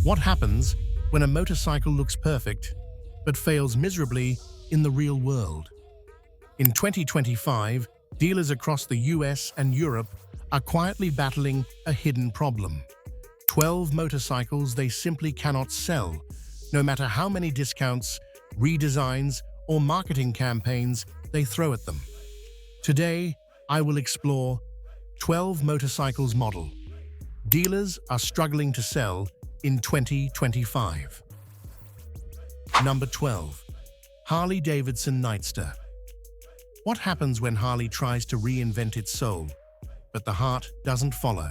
What happens when a motorcycle looks perfect but fails miserably in the real world? In 2025, dealers across the US and Europe are quietly battling a hidden problem. 12 motorcycles they simply cannot sell, no matter how many discounts, redesigns, or marketing campaigns they throw at them. Today, I will explore 12 motorcycles model dealers are struggling to sell in 2025. Number 12. Harley-Davidson Nightster. What happens when Harley tries to reinvent its soul, but the heart doesn't follow?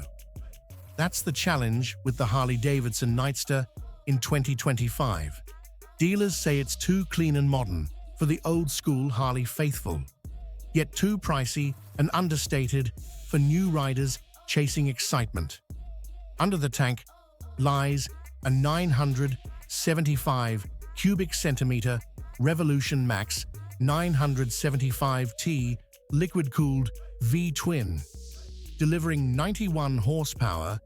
That's the challenge with the Harley-Davidson Nightster in 2025. Dealers say it's too clean and modern for the old-school Harley faithful, yet too pricey and understated for new riders chasing excitement. Under the tank lies a 975 cubic centimeter Revolution Max 975T liquid-cooled V-twin, delivering 91 horsepower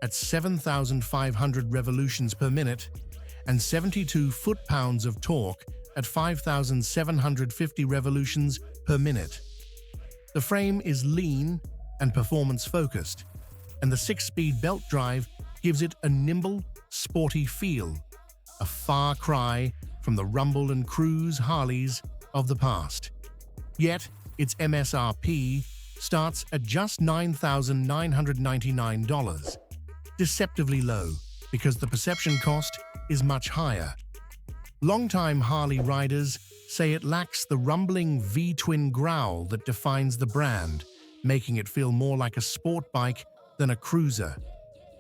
at 7,500 revolutions per minute and 72 foot-pounds of torque at 5,750 revolutions per minute. The frame is lean and performance-focused, and the 6-speed belt drive gives it a nimble, sporty feel, a far cry from the rumble and cruise Harleys of the past. Yet, its MSRP starts at just $9,999, deceptively low because the perception cost is much higher. Longtime Harley riders say it lacks the rumbling V-twin growl that defines the brand, making it feel more like a sport bike than a cruiser.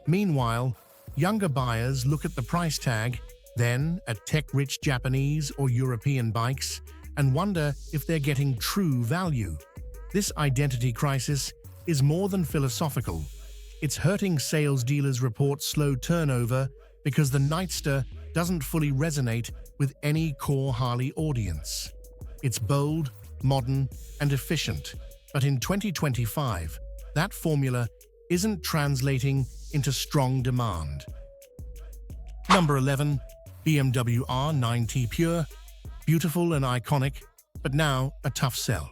Meanwhile, younger buyers look at the price tag, then at tech-rich Japanese or European bikes, and wonder if they're getting true value. This identity crisis is more than philosophical. It's hurting sales. Dealers report slow turnover because the Nightster doesn't fully resonate with any core Harley audience. It's bold, modern, and efficient, but in 2025, that formula isn't translating into strong demand. Number 11. BMW R nineT Pure. Beautiful and iconic, but now a tough sell.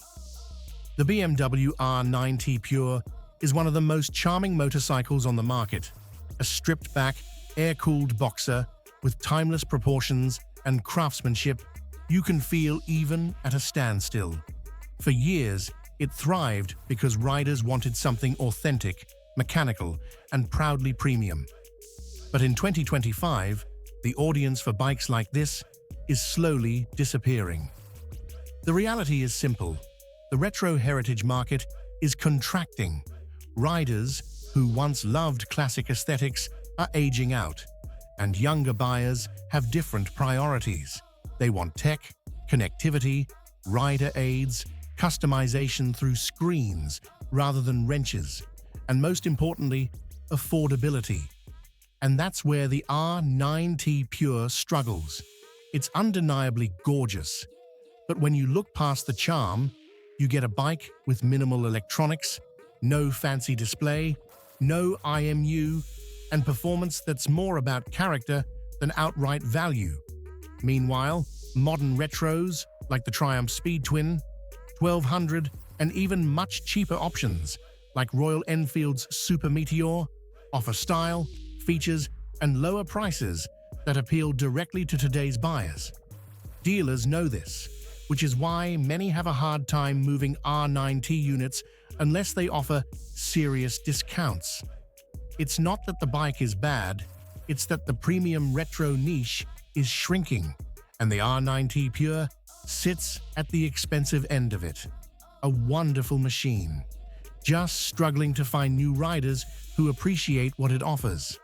The BMW R nineT Pure is one of the most charming motorcycles on the market, a stripped-back, air-cooled boxer with timeless proportions and craftsmanship you can feel even at a standstill. For years, it thrived because riders wanted something authentic, mechanical, and proudly premium. But in 2025, the audience for bikes like this is slowly disappearing. The reality is simple. The retro heritage market is contracting. Riders who once loved classic aesthetics are aging out, and younger buyers have different priorities. They want tech, connectivity, rider aids, customization through screens rather than wrenches, and most importantly, affordability. And that's where the R nineT Pure struggles. It's undeniably gorgeous, but when you look past the charm, you get a bike with minimal electronics, no fancy display, no IMU, and performance that's more about character than outright value. Meanwhile, modern retros like the Triumph Speed Twin, 1200, and even much cheaper options like Royal Enfield's Super Meteor offer style, features, and lower prices that appeal directly to today's buyers. Dealers know this, which is why many have a hard time moving R nineT units unless they offer serious discounts. It's not that the bike is bad, it's that the premium retro niche is shrinking, and the R nineT Pure sits at the expensive end of it. A wonderful machine, just struggling to find new riders who appreciate what it offers.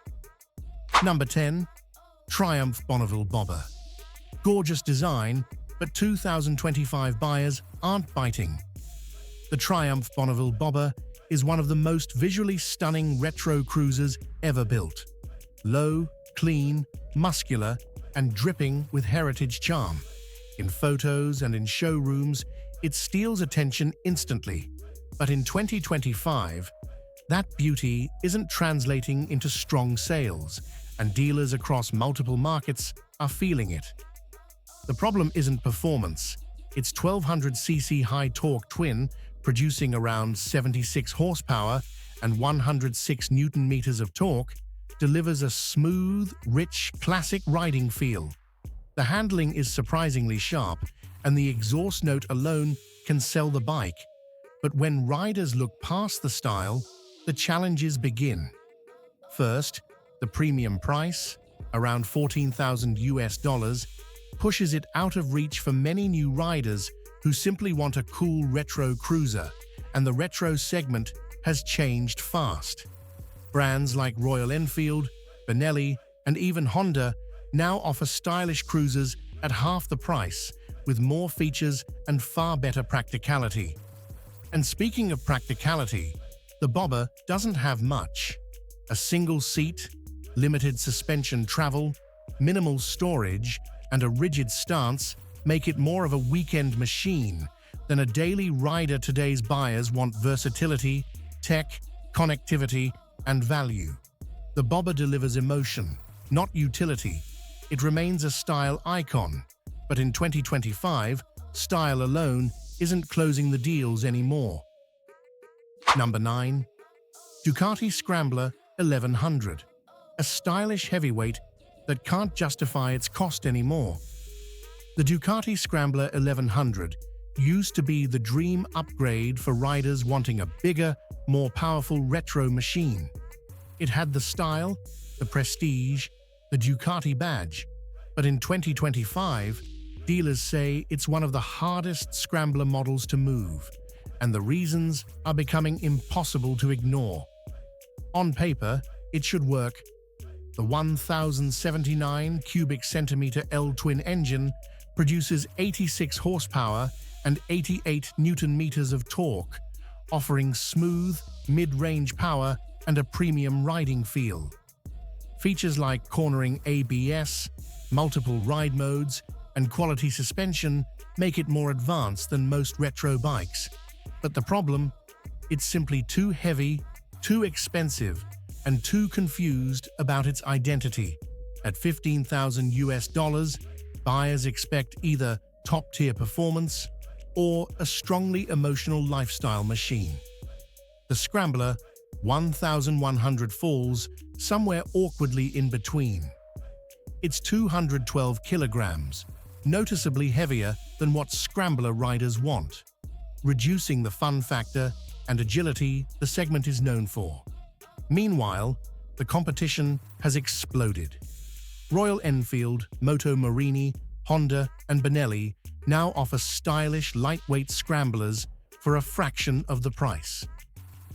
Number 10. Triumph Bonneville Bobber. Gorgeous design, but 2025 buyers aren't biting. The Triumph Bonneville Bobber is one of the most visually stunning retro cruisers ever built. Low, clean, muscular, and dripping with heritage charm. In photos and in showrooms, it steals attention instantly. But in 2025, that beauty isn't translating into strong sales, and dealers across multiple markets are feeling it. The problem isn't performance. Its 1200cc high-torque twin, producing around 76 horsepower and 106 Newton-meters of torque, delivers a smooth, rich, classic riding feel. The handling is surprisingly sharp, and the exhaust note alone can sell the bike. But when riders look past the style, the challenges begin. First, the premium price, around $14,000, pushes it out of reach for many new riders who simply want a cool retro cruiser, and the retro segment has changed fast. Brands like Royal Enfield, Bonneville, and even Honda now offer stylish cruisers at half the price, with more features and far better practicality. And speaking of practicality, the Bobber doesn't have much. A single seat, limited suspension travel, minimal storage, and a rigid stance make it more of a weekend machine than a daily rider. Today's buyers want versatility, tech, connectivity, and value. The Bobber delivers emotion, not utility. It remains a style icon, but in 2025, style alone isn't closing the deals anymore. Number 9. Ducati Scrambler 1100. A stylish heavyweight that can't justify its cost anymore. The Ducati Scrambler 1100 used to be the dream upgrade for riders wanting a bigger, more powerful retro machine. It had the style, the prestige, the Ducati badge, but in 2025, dealers say it's one of the hardest Scrambler models to move, and the reasons are becoming impossible to ignore. On paper, it should work. The 1,079 cubic centimeter L-twin engine produces 86 horsepower and 88 Newton-meters of torque, offering smooth, mid-range power and a premium riding feel. Features like cornering ABS, multiple ride modes, and quality suspension make it more advanced than most retro bikes. But the problem? It's simply too heavy, too expensive, and too confused about its identity. At $15,000, buyers expect either top-tier performance or a strongly emotional lifestyle machine. The Scrambler 1100 falls somewhere awkwardly in between. It's 212 kilograms, noticeably heavier than what Scrambler riders want, reducing the fun factor and agility the segment is known for. Meanwhile, the competition has exploded. Royal Enfield, Moto Morini, Honda, and Bonneville now offer stylish, lightweight Scramblers for a fraction of the price.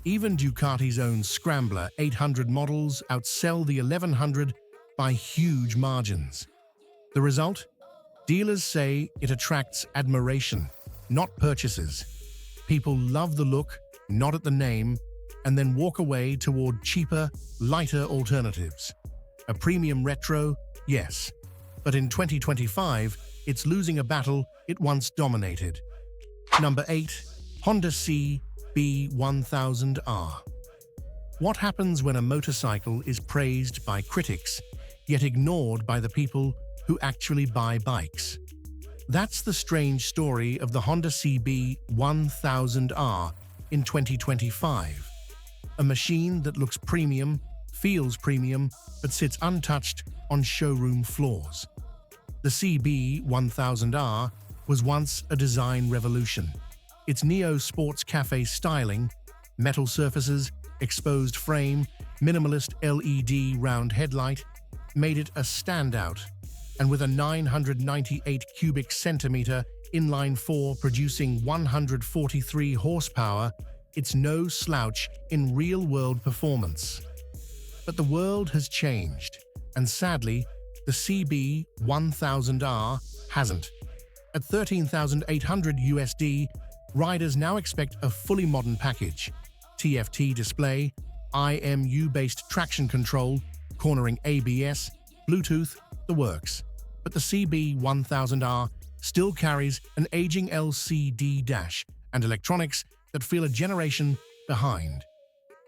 Even Ducati's own Scrambler 800 models outsell the 1100 by huge margins. The result? Dealers say it attracts admiration, not purchases. People love the look, nod at the name, and then walk away toward cheaper, lighter alternatives. A premium retro, yes, but in 2025, it's losing a battle it once dominated. Number 8. Honda CB1000R. What happens when a motorcycle is praised by critics, yet ignored by the people who actually buy bikes? That's the strange story of the Honda CB1000R in 2025. A machine that looks premium, feels premium, but sits untouched on showroom floors. The CB1000R was once a design revolution. Its neo-sports cafe styling, metal surfaces, exposed frame, minimalist LED round headlight made it a standout, and with a 998 cubic centimeter inline-4 producing 143 horsepower, it's no slouch in real-world performance. But the world has changed, and sadly, the CB1000R hasn't. At $13,800 riders now expect a fully modern package: TFT display, IMU-based traction control, cornering ABS, Bluetooth, the works. But the CB1000R still carries an aging LCD dash and electronics that feel a generation behind.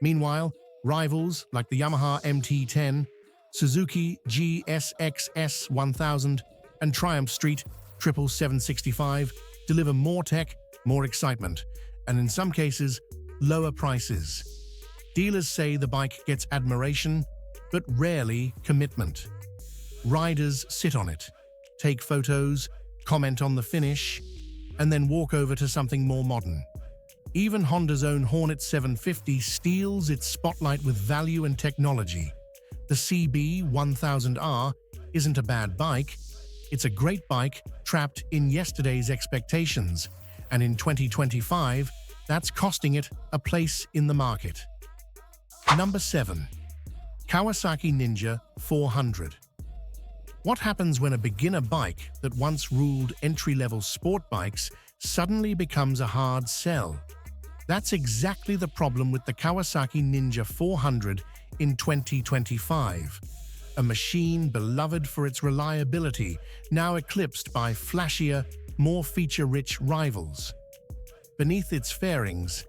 Meanwhile, rivals like the Yamaha MT-10, Suzuki GSX-S1000 and Triumph Street 77765 deliver more tech, more excitement, and in some cases, lower prices. Dealers say the bike gets admiration, but rarely commitment. Riders sit on it, take photos, comment on the finish, and then walk over to something more modern. Even Honda's own Hornet 750 steals its spotlight with value and technology. The CB1000R isn't a bad bike, it's a great bike trapped in yesterday's expectations, and in 2025, that's costing it a place in the market. Number 7. Kawasaki Ninja 400. What happens when a beginner bike that once ruled entry-level sport bikes suddenly becomes a hard sell? That's exactly the problem with the Kawasaki Ninja 400 in 2025. A machine beloved for its reliability, now eclipsed by flashier, more feature-rich rivals. Beneath its fairings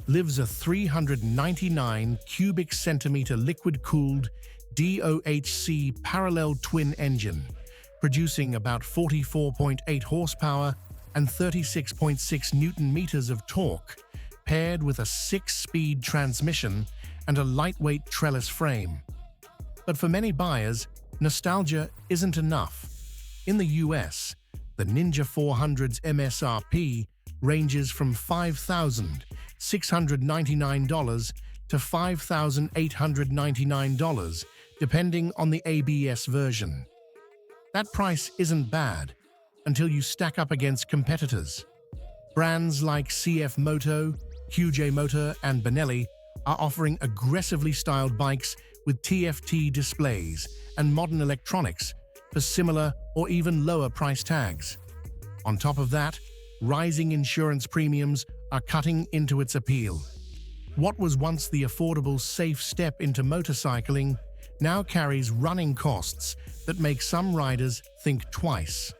lives a 399 cubic centimeter liquid-cooled DOHC parallel twin engine, producing about 44.8 horsepower and 36.6 Newton-meters of torque, paired with a 6-speed transmission and a lightweight trellis frame. But for many buyers, nostalgia isn't enough. In the US, the Ninja 400's MSRP ranges from $5,699 to $5,899, depending on the ABS version. That price isn't bad until you stack up against competitors. Brands like CF Moto, QJ Motor, and Bonneville are offering aggressively styled bikes with TFT displays and modern electronics for similar or even lower price tags. On top of that, rising insurance premiums are cutting into its appeal. What was once the affordable, safe step into motorcycling now carries running costs that make some riders think twice.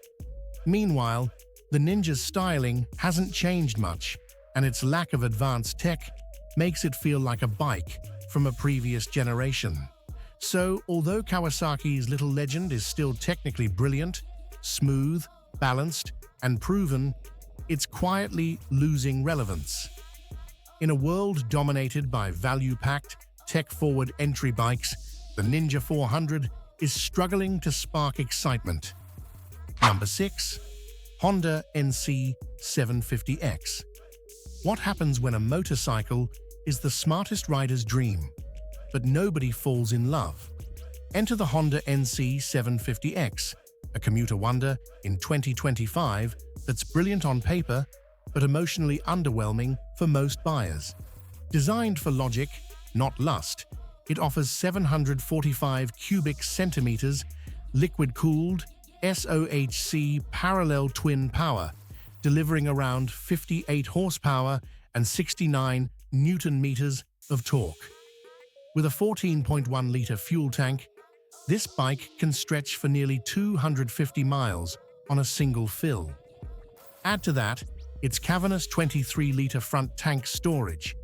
Meanwhile, the Ninja's styling hasn't changed much, and its lack of advanced tech makes it feel like a bike from a previous generation. So, although Kawasaki's little legend is still technically brilliant, smooth, balanced, and proven, it's quietly losing relevance. In a world dominated by value-packed, tech-forward entry bikes, the Ninja 400 is struggling to spark excitement. Number 6. Honda NC 750X. What happens when a motorcycle is the smartest rider's dream, but nobody falls in love? Enter the Honda NC 750X, a commuter wonder in 2025 that's brilliant on paper, but emotionally underwhelming for most buyers. Designed for logic, not lust, it offers 745 cubic centimeters, liquid-cooled, SOHC parallel twin power, delivering around 58 horsepower and 69 Newton-meters of torque. With a 14.1-liter fuel tank, this bike can stretch for nearly 250 miles on a single fill. Add to that its cavernous 23-liter front tank storage,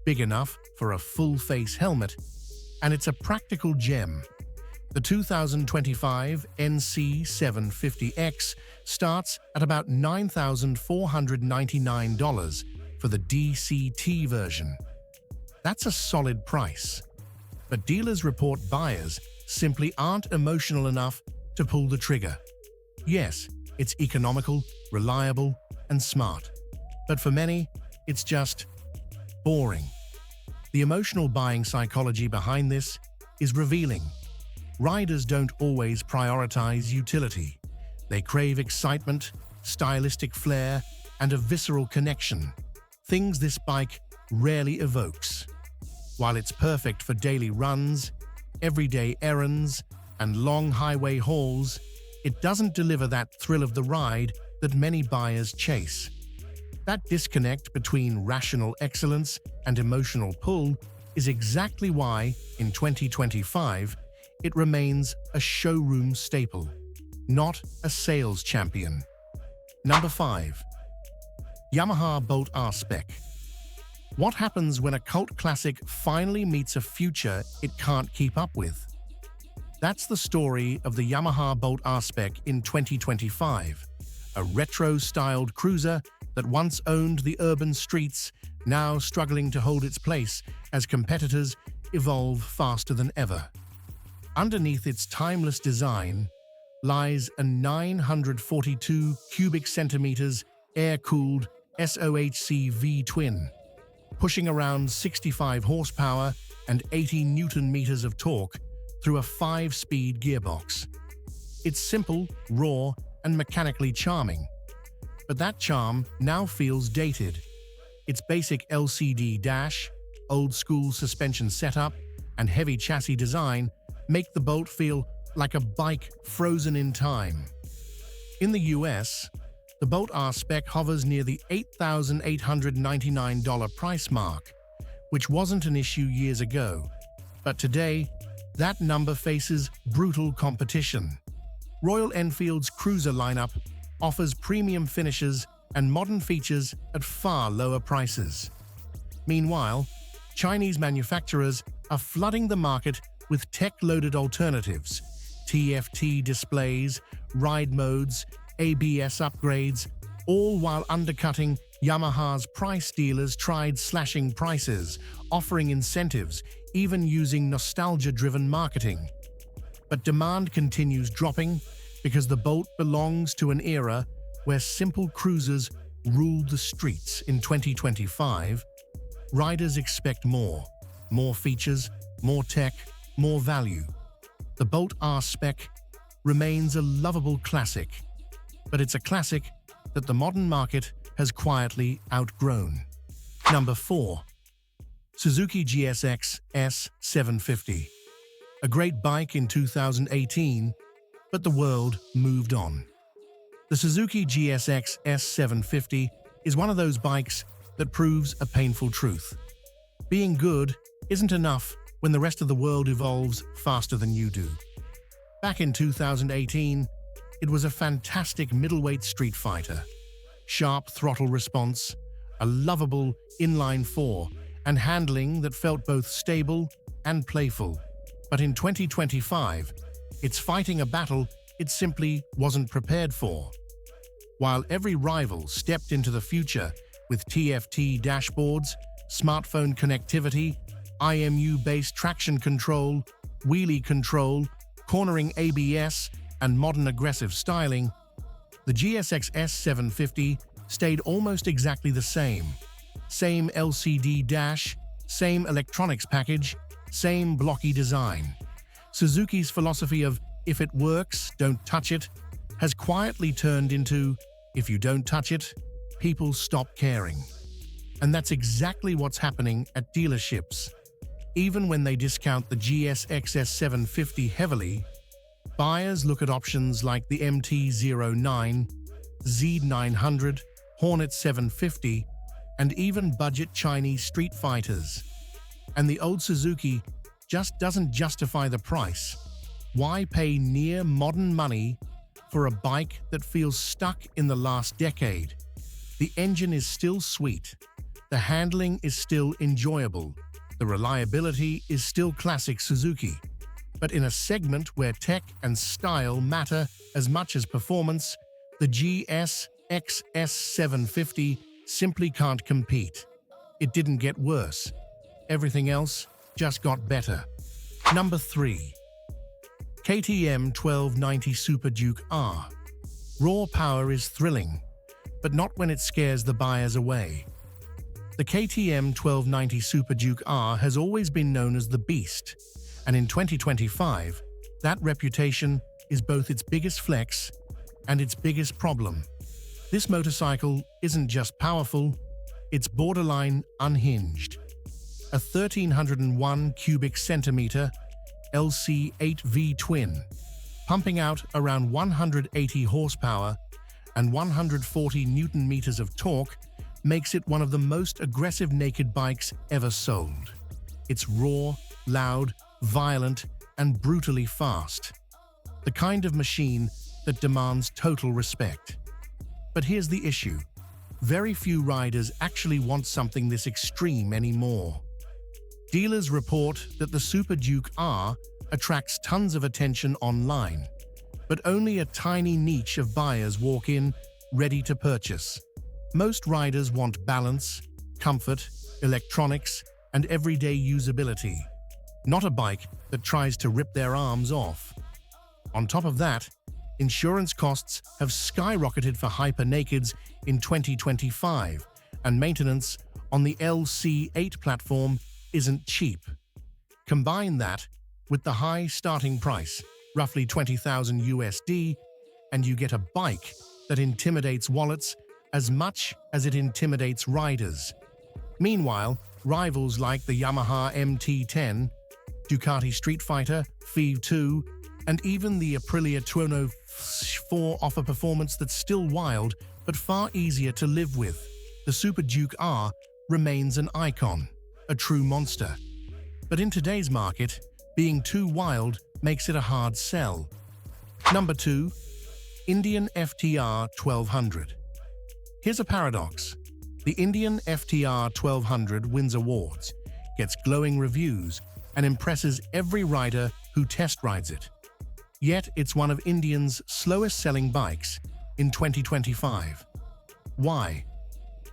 big enough for a full-face helmet, and it's a practical gem. The 2025 NC 750X starts at about $9,499 for the DCT version. That's a solid price. But dealers report buyers simply aren't emotional enough to pull the trigger. Yes, it's economical, reliable, and smart. But for many, it's just boring. The emotional buying psychology behind this is revealing. Riders don't always prioritize utility. They crave excitement, stylistic flair, and a visceral connection, things this bike rarely evokes. While it's perfect for daily runs, everyday errands, and long highway hauls, it doesn't deliver that thrill of the ride that many buyers chase. That disconnect between rational excellence and emotional pull is exactly why, in 2025, it remains a showroom staple, not a sales champion. Number 5. Yamaha Bolt R-Spec. What happens when a cult classic finally meets a future it can't keep up with? That's the story of the Yamaha Bolt R-Spec in 2025, a retro-styled cruiser that once owned the urban streets, now struggling to hold its place as competitors evolve faster than ever. Underneath its timeless design lies a 942 cubic centimeters air-cooled SOHC V-twin, pushing around 65 horsepower and 80 Newton-meters of torque through a 5-speed gearbox. It's simple, raw, and mechanically charming, but that charm now feels dated. Its basic LCD dash, old-school suspension setup, and heavy chassis design make the Bolt feel like a bike frozen in time. In the US, the Bolt R-Spec hovers near the $8,899 price mark, which wasn't an issue years ago, but today, that number faces brutal competition. Royal Enfield's cruiser lineup offers premium finishes and modern features at far lower prices. Meanwhile, Chinese manufacturers are flooding the market with tech-loaded alternatives, TFT displays, ride modes, ABS upgrades, all while undercutting Yamaha's price. Dealers tried slashing prices, offering incentives, even using nostalgia-driven marketing. But demand continues dropping because the Bolt belongs to an era where simple cruisers ruled the streets. In 2025, riders expect more features, more tech, more value. The Bolt R-Spec remains a lovable classic, but it's a classic that the modern market has quietly outgrown. Number 4. Suzuki GSX-S750. A great bike in 2018, but the world moved on. The Suzuki GSX-S750 is one of those bikes that proves a painful truth. Being good isn't enough when the rest of the world evolves faster than you do. Back in 2018, it was a fantastic middleweight street fighter. Sharp throttle response, a lovable inline-4, and handling that felt both stable and playful. But in 2025, it's fighting a battle it simply wasn't prepared for. While every rival stepped into the future with TFT dashboards, smartphone connectivity, IMU-based traction control, wheelie control, cornering ABS, and modern aggressive styling, the GSX-S750 stayed almost exactly the same. Same LCD dash, same electronics package, same blocky design. Suzuki's philosophy of "if it works, don't touch it" has quietly turned into "if you don't touch it, people stop caring." And that's exactly what's happening at dealerships. Even when they discount the GSX-S750 heavily, buyers look at options like the MT-09, Z900, Hornet 750, and even budget Chinese street fighters. And the old Suzuki just doesn't justify the price. Why pay near modern money for a bike that feels stuck in the last decade? The engine is still sweet, the handling is still enjoyable, the reliability is still classic Suzuki. But in a segment where tech and style matter as much as performance, the GSX-S750 simply can't compete. It didn't get worse. Everything else just got better. Number 3. KTM 1290 Super Duke R. Raw power is thrilling, but not when it scares the buyers away. The KTM 1290 Super Duke R has always been known as the Beast, and in 2025, that reputation is both its biggest flex and its biggest problem. This motorcycle isn't just powerful, it's borderline unhinged. A 1301 cubic centimeter LC8V twin, pumping out around 180 horsepower and 140 Newton-meters of torque, makes it one of the most aggressive naked bikes ever sold. It's raw, loud, violent, and brutally fast. The kind of machine that demands total respect. But here's the issue. Very few riders actually want something this extreme anymore. Dealers report that the Super Duke R attracts tons of attention online, but only a tiny niche of buyers walk in ready to purchase. Most riders want balance, comfort, electronics, and everyday usability, not a bike that tries to rip their arms off. On top of that, insurance costs have skyrocketed for hyper-nakeds in 2025, and maintenance on the LC8 platform isn't cheap. Combine that with the high starting price, roughly $20,000 USD, and you get a bike that intimidates wallets as much as it intimidates riders. Meanwhile, rivals like the Yamaha MT-10, Ducati Street Fighter, Z2, and even the Aprilia Tuono 4 offer performance that's still wild but far easier to live with. The Super Duke R remains an icon, a true monster. But in today's market, being too wild makes it a hard sell. Number 2. Indian FTR 1200. Here's a paradox. The Indian FTR 1200 wins awards, gets glowing reviews, and impresses every rider who test rides it. Yet it's one of India's slowest-selling bikes in 2025. Why?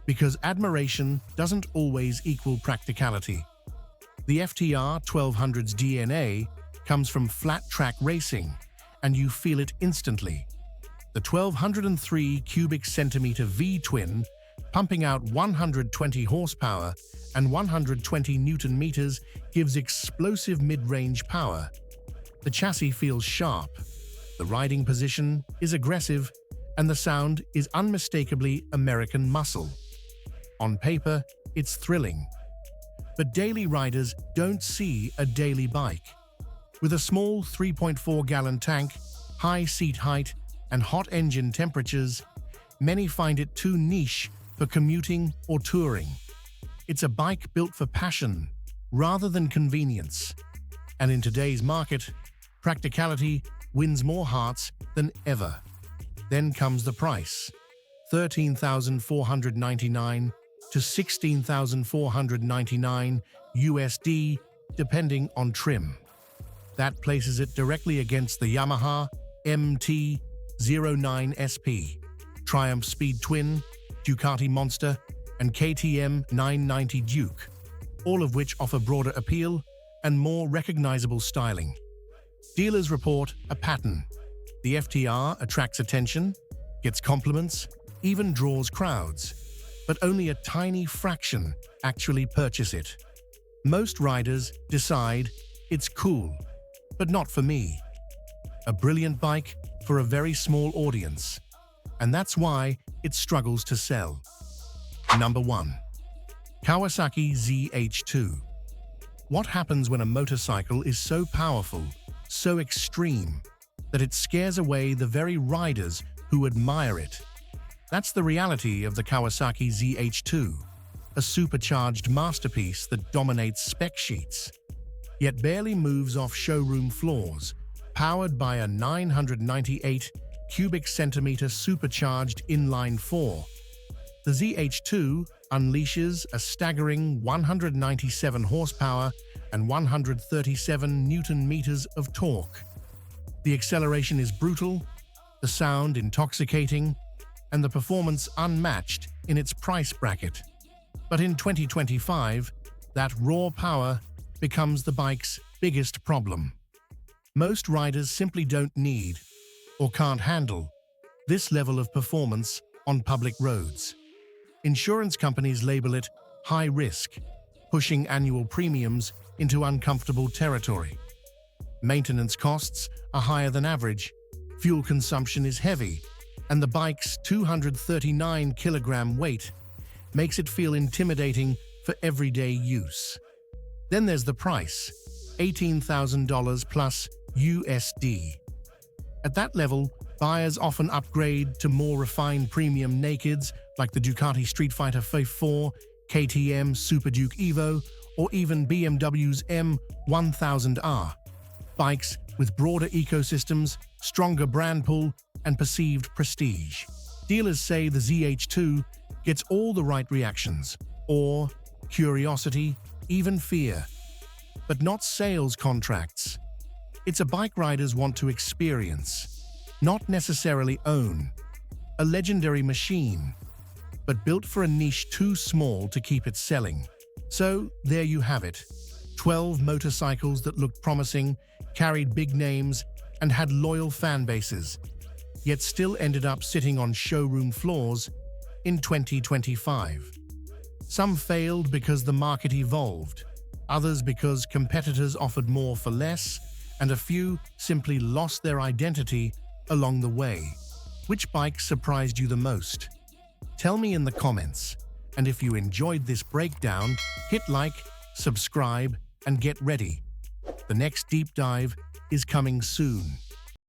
Because admiration doesn't always equal practicality. The FTR 1200's DNA comes from flat-track racing, and you feel it instantly. The 1203 cubic centimeter V-twin, pumping out 120 horsepower and 120 newton meters, gives explosive mid-range power. The chassis feels sharp, the riding position is aggressive, and the sound is unmistakably American muscle. On paper, it's thrilling. But daily riders don't see a daily bike. With a small 3.4-gallon tank, high seat height, and hot engine temperatures, many find it too niche for commuting or touring. It's a bike built for passion rather than convenience. And in today's market, practicality wins more hearts than ever. Then comes the price, $13,499 to $16,499 USD, depending on trim. That places it directly against the Yamaha MT-09 SP, Triumph Speed Twin, Ducati Monster, and KTM 990 Duke, all of which offer broader appeal and more recognizable styling. Dealers report a pattern. The FTR attracts attention, gets compliments, even draws crowds, but only a tiny fraction actually purchase it. Most riders decide it's cool, but not for me. A brilliant bike for a very small audience, and that's why it struggles to sell. Number 1. Kawasaki Z H2. What happens when a motorcycle is so powerful, so extreme, that it scares away the very riders who admire it? That's the reality of the Kawasaki Z H2, a supercharged masterpiece that dominates spec sheets, yet barely moves off showroom floors, powered by a 998 cubic centimeter supercharged inline-4. The Z H2 unleashes a staggering 197 horsepower and 137 newton meters of torque. The acceleration is brutal, the sound intoxicating, and the performance unmatched in its price bracket. But in 2025, that raw power becomes the bike's biggest problem. Most riders simply don't need, or can't handle, this level of performance on public roads. Insurance companies label it high risk, pushing annual premiums into uncomfortable territory. Maintenance costs are higher than average, fuel consumption is heavy, and the bike's 239-kilogram weight makes it feel intimidating for everyday use. Then there's the price, $18,000 plus USD. At that level, buyers often upgrade to more refined premium nakeds like the Ducati Street Fighter V4, KTM Super Duke Evo, or even BMW's M1000R. Bikes with broader ecosystems, stronger brand pull, and perceived prestige. Dealers say the Z H2 gets all the right reactions: awe, curiosity, even fear. But not sales contracts. It's a bike riders want to experience, not necessarily own. A legendary machine, but built for a niche too small to keep it selling. So, there you have it. 12 motorcycles that looked promising, carried big names, and had loyal fan bases, yet still ended up sitting on showroom floors in 2025. Some failed because the market evolved, others because competitors offered more for less, and a few simply lost their identity along the way. Which bike surprised you the most? Tell me in the comments, and if you enjoyed this breakdown, hit like, subscribe, and get ready. The next deep dive is coming soon.